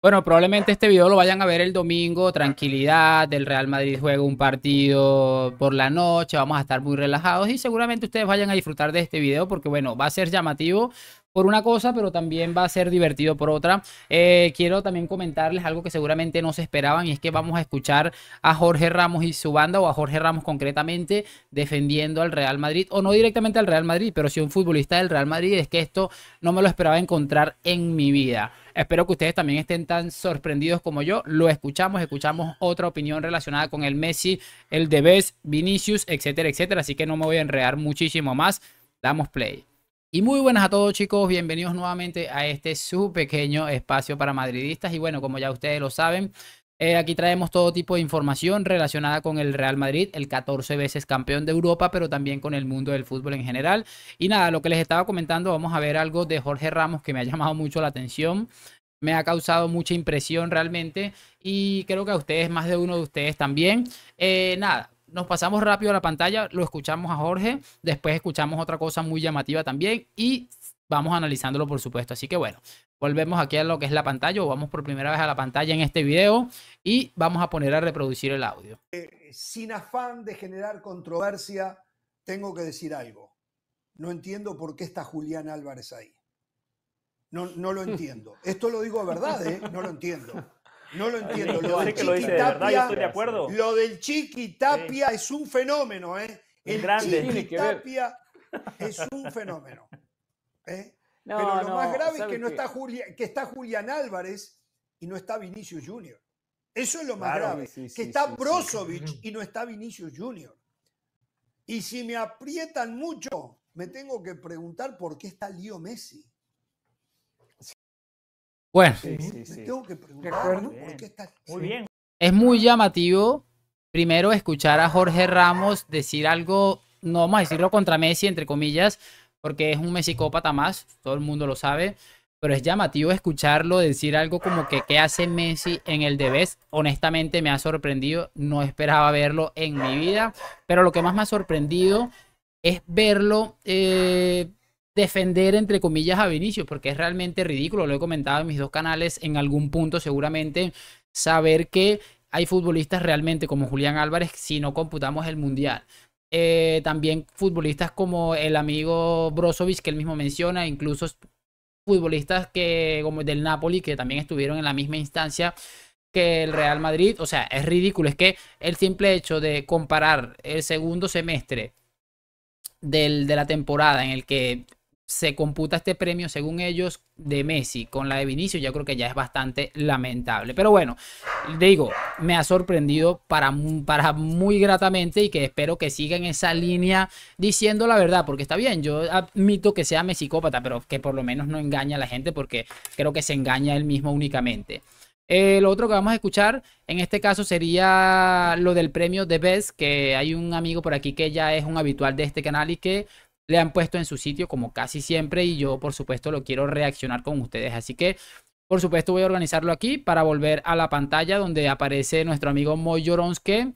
Bueno, probablemente este video lo vayan a ver el domingo, tranquilidad, el Real Madrid juega un partido por la noche, vamos a estar muy relajados y seguramente ustedes vayan a disfrutar de este video porque bueno, va a ser llamativo por una cosa, pero también va a ser divertido por otra. Quiero también comentarles algo que seguramente no se esperaban y es que vamos a escuchar a Jorge Ramos y su banda, o a Jorge Ramos concretamente, defendiendo al Real Madrid, o no directamente al Real Madrid, pero sí un futbolista del Real Madrid. Es que esto no me lo esperaba encontrar en mi vida. Espero que ustedes también estén tan sorprendidos como yo. Lo escuchamos otra opinión relacionada con el Messi, el Debes, Vinicius, etcétera, etcétera. Así que no me voy a enredar muchísimo más. Damos play. Y muy buenas a todos, chicos, bienvenidos nuevamente a este su pequeño espacio para madridistas. Y bueno, como ya ustedes lo saben, aquí traemos todo tipo de información relacionada con el Real Madrid, el 14 veces campeón de Europa, pero también con el mundo del fútbol en general. Y nada, lo que les estaba comentando, vamos a ver algo de Jorge Ramos que me ha llamado mucho la atención, me ha causado mucha impresión realmente y creo que a ustedes, más de uno de ustedes también. Nada, nos pasamos rápido a la pantalla, lo escuchamos a Jorge, después escuchamos otra cosa muy llamativa también y vamos analizándolo por supuesto. Así que bueno, volvemos aquí a lo que es la pantalla, o vamos por primera vez a la pantalla en este video y vamos a poner a reproducir el audio. Sin afán de generar controversia, tengo que decir algo. No entiendo por qué está Julián Álvarez ahí. No lo entiendo. Esto lo digo de verdad, ¿eh? No lo entiendo. No lo entiendo. Yo sé que lo dice de verdad, yo estoy de acuerdo. Lo del Chiqui Tapia es un fenómeno, ¿eh? El grande. Chiqui Tapia es un fenómeno. Pero lo más grave es que no está está Julián Álvarez y no está Vinicius Junior. Eso es lo más grave. Que está Brozovic y no está Vinicius Junior. Y si me aprietan mucho, me tengo que preguntar por qué está Leo Messi. Bueno, me tengo que preguntar por qué está. Muy bien. Es muy llamativo primero escuchar a Jorge Ramos decir algo, no vamos a decirlo contra Messi, entre comillas, porque es un mesicópata más, todo el mundo lo sabe, pero es llamativo escucharlo decir algo como que ¿qué hace Messi en el Debes? Honestamente me ha sorprendido, no esperaba verlo en mi vida, pero lo que más me ha sorprendido es verlo defender entre comillas a Vinicius, porque es realmente ridículo, lo he comentado en mis dos canales en algún punto seguramente, saber que hay futbolistas realmente como Julián Álvarez si no computamos el Mundial. También futbolistas como el amigo Brozovic que él mismo menciona, incluso futbolistas que como del Napoli que también estuvieron en la misma instancia que el Real Madrid. O sea, es ridículo, es que el simple hecho de comparar el segundo semestre de la temporada en el que se computa este premio según ellos de Messi con la de Vinicius, yo creo que ya es bastante lamentable. Pero bueno, digo, me ha sorprendido para muy gratamente y que espero que siga en esa línea diciendo la verdad, porque está bien, yo admito que sea mesicópata, pero que por lo menos no engaña a la gente porque creo que se engaña él mismo únicamente. Lo otro que vamos a escuchar en este caso sería lo del premio de Best, que hay un amigo por aquí que ya es un habitual de este canal y que le han puesto en su sitio como casi siempre y yo por supuesto lo quiero reaccionar con ustedes. Así que por supuesto voy a organizarlo aquí para volver a la pantalla donde aparece nuestro amigo Moy Llorons, que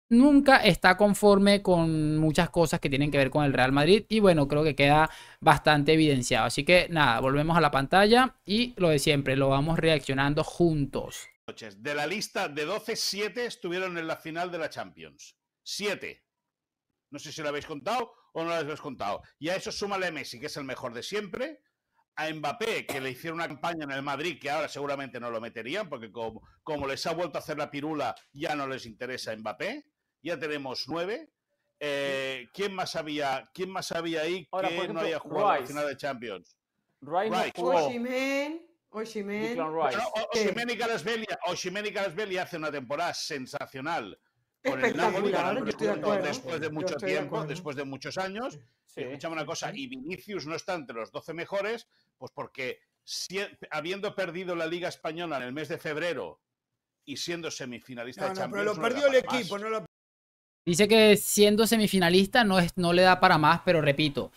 nunca está conforme con muchas cosas que tienen que ver con el Real Madrid y bueno, creo que queda bastante evidenciado. Así que nada, volvemos a la pantalla y lo de siempre, lo vamos reaccionando juntos. De la lista de 12, 7 estuvieron en la final de la Champions. 7. No sé si lo habéis contado o no lo habéis contado. Y a eso súmale a Messi, que es el mejor de siempre. A Mbappé, que le hicieron una campaña en el Madrid, que ahora seguramente no lo meterían, porque como les ha vuelto a hacer la pirula, ya no les interesa Mbappé. Ya tenemos 9. ¿Quién más había ahí ahora, que ejemplo, no haya jugado Rice. la final de Champions? Rice. Osimhen. Bueno, Osimhen y Kvaratskhelia hace una temporada sensacional con el Napoli, ganando después de mucho tiempo, después de muchos años. Sí. Escuchame una cosa, y Vinicius no está entre los 12 mejores, pues porque habiendo perdido la Liga Española en el mes de febrero y siendo semifinalista de Champions... pero lo perdió el equipo, no lo... Dice que siendo semifinalista no le da para más, pero repito,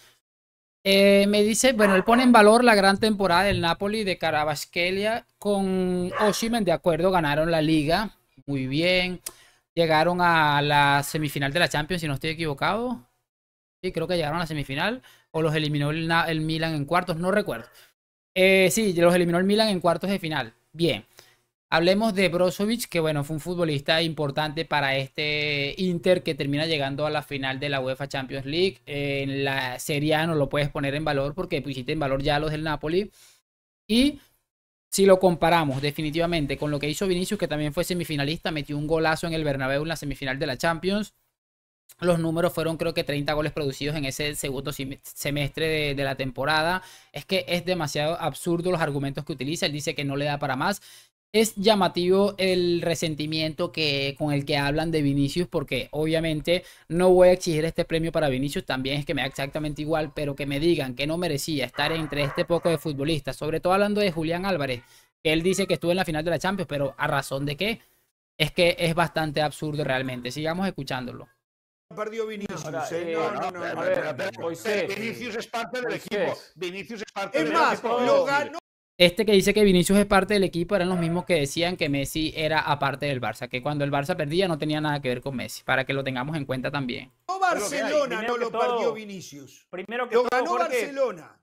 me dice, bueno, él pone en valor la gran temporada del Napoli de Kvaratskhelia con Osimhen, de acuerdo, ganaron la Liga, muy bien, llegaron a la semifinal de la Champions, si no estoy equivocado, sí, creo que llegaron a la semifinal, o los eliminó el Milan en cuartos, no recuerdo. Sí, los eliminó el Milan en cuartos de final. Bien. Hablemos de Brozovic, que bueno, fue un futbolista importante para este Inter que termina llegando a la final de la UEFA Champions League. En la Serie A no lo puedes poner en valor porque pusiste en valor ya los del Napoli. Y si lo comparamos definitivamente con lo que hizo Vinicius, que también fue semifinalista, metió un golazo en el Bernabéu en la semifinal de la Champions. Los números fueron creo que 30 goles producidos en ese segundo semestre de la temporada. Es que es demasiado absurdo los argumentos que utiliza. Él dice que no le da para más. Es llamativo el resentimiento con el que hablan de Vinicius, porque obviamente no voy a exigir este premio para Vinicius, también es que me da exactamente igual, pero que me digan que no merecía estar entre este poco de futbolistas, sobre todo hablando de Julián Álvarez, que él dice que estuvo en la final de la Champions, pero ¿a razón de qué? Es que es bastante absurdo realmente. Sigamos escuchándolo. Perdió Vinicius. Vinicius es parte del equipo. Vinicius es parte del equipo. Es más, lo ganó. Este que dice que Vinicius es parte del equipo eran los mismos que decían que Messi era aparte del Barça, que cuando el Barça perdía no tenía nada que ver con Messi, para que lo tengamos en cuenta también. No, Barcelona no lo perdió Vinicius. Primero que lo todo, ganó Jorge, Barcelona.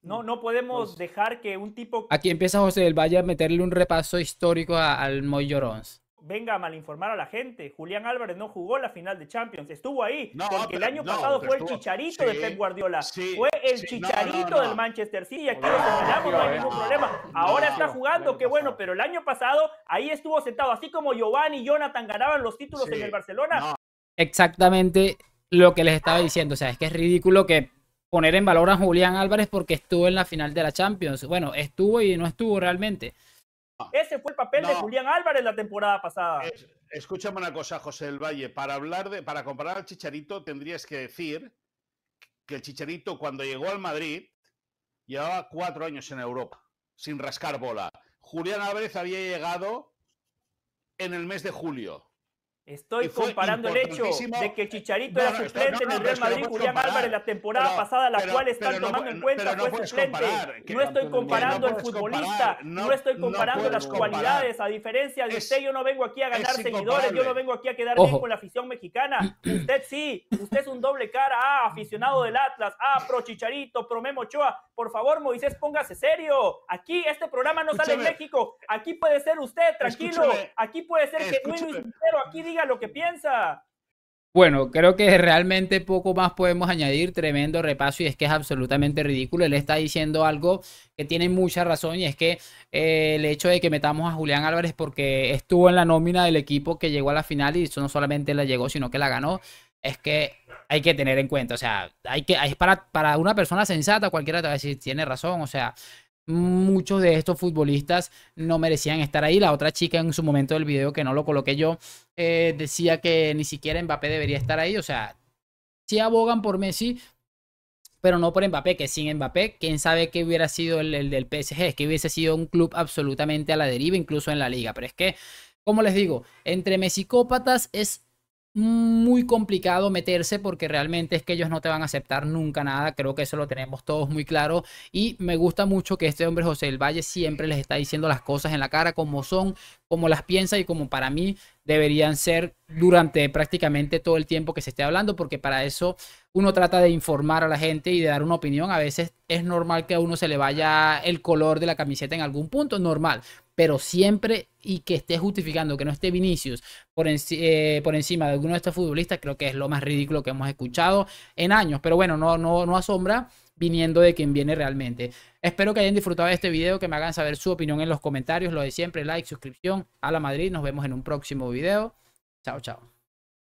No podemos dejar que un tipo... Aquí empieza José del Valle a meterle un repaso histórico al Moy Llorons. Venga a malinformar a la gente. Julián Álvarez no jugó la final de Champions, estuvo ahí, porque el año pasado fue el Chicharito de Pep Guardiola, fue el Chicharito del Manchester City, y aquí lo señalamos, no hay ningún problema. Ahora está jugando, qué bueno, pero el año pasado ahí estuvo sentado, así como Giovanni y Jonathan ganaban los títulos en el Barcelona. Exactamente lo que les estaba diciendo, o sea, es que es ridículo que poner en valor a Julián Álvarez porque estuvo en la final de la Champions. Bueno, estuvo y no estuvo realmente. Ese fue el papel de Julián Álvarez la temporada pasada. Escúchame una cosa, José del Valle. Para comparar al Chicharito, tendrías que decir que el Chicharito, cuando llegó al Madrid, llevaba 4 años en Europa, sin rascar bola. Julián Álvarez había llegado en el mes de julio. Estoy comparando el hecho de que Chicharito era suplente en el Real Madrid, Julián Álvarez la temporada pasada, la cual están tomando en cuenta, fue suplente. No estoy comparando el futbolista, no estoy comparando las cualidades. A diferencia de usted, yo no vengo aquí a ganar seguidores, yo no vengo aquí a quedar bien con la afición mexicana. Usted sí, usted es un doble cara, aficionado del Atlas, pro Chicharito, pro Memo Ochoa. Por favor, Moisés, póngase serio. Aquí este programa no sale en México, aquí puede ser usted, tranquilo. Aquí puede ser que Luis Quintero aquí diga lo que piensa. Bueno, creo que realmente poco más podemos añadir. Tremendo repaso, y es que es absolutamente ridículo. Él está diciendo algo que tiene mucha razón, y es que el hecho de que metamos a Julián Álvarez porque estuvo en la nómina del equipo que llegó a la final, y eso no solamente la llegó, sino que la ganó, es que hay que tener en cuenta. O sea, es para una persona sensata, cualquiera te va a decir, tiene razón, o sea, muchos de estos futbolistas no merecían estar ahí. La otra chica en su momento del video, que no lo coloqué yo, decía que ni siquiera Mbappé debería estar ahí. O sea, sí abogan por Messi, pero no por Mbappé, que sin Mbappé, quién sabe qué hubiera sido el del PSG. Es que hubiese sido un club absolutamente a la deriva, incluso en la liga. Pero es que, como les digo, entre mesicópatas es muy complicado meterse, porque realmente es que ellos no te van a aceptar nunca nada. Creo que eso lo tenemos todos muy claro, y me gusta mucho que este hombre José del Valle siempre les está diciendo las cosas en la cara como son, como las piensa y como para mí deberían ser durante prácticamente todo el tiempo que se esté hablando, porque para eso uno trata de informar a la gente y de dar una opinión. A veces es normal que a uno se le vaya el color de la camiseta en algún punto, normal, pero siempre, y que esté justificando que no esté Vinicius por encima de alguno de estos futbolistas, creo que es lo más ridículo que hemos escuchado en años. Pero bueno, no asombra viniendo de quien viene realmente. Espero que hayan disfrutado de este video, que me hagan saber su opinión en los comentarios. Lo de siempre, like, suscripción. A la Madrid, nos vemos en un próximo video. Chao, chao.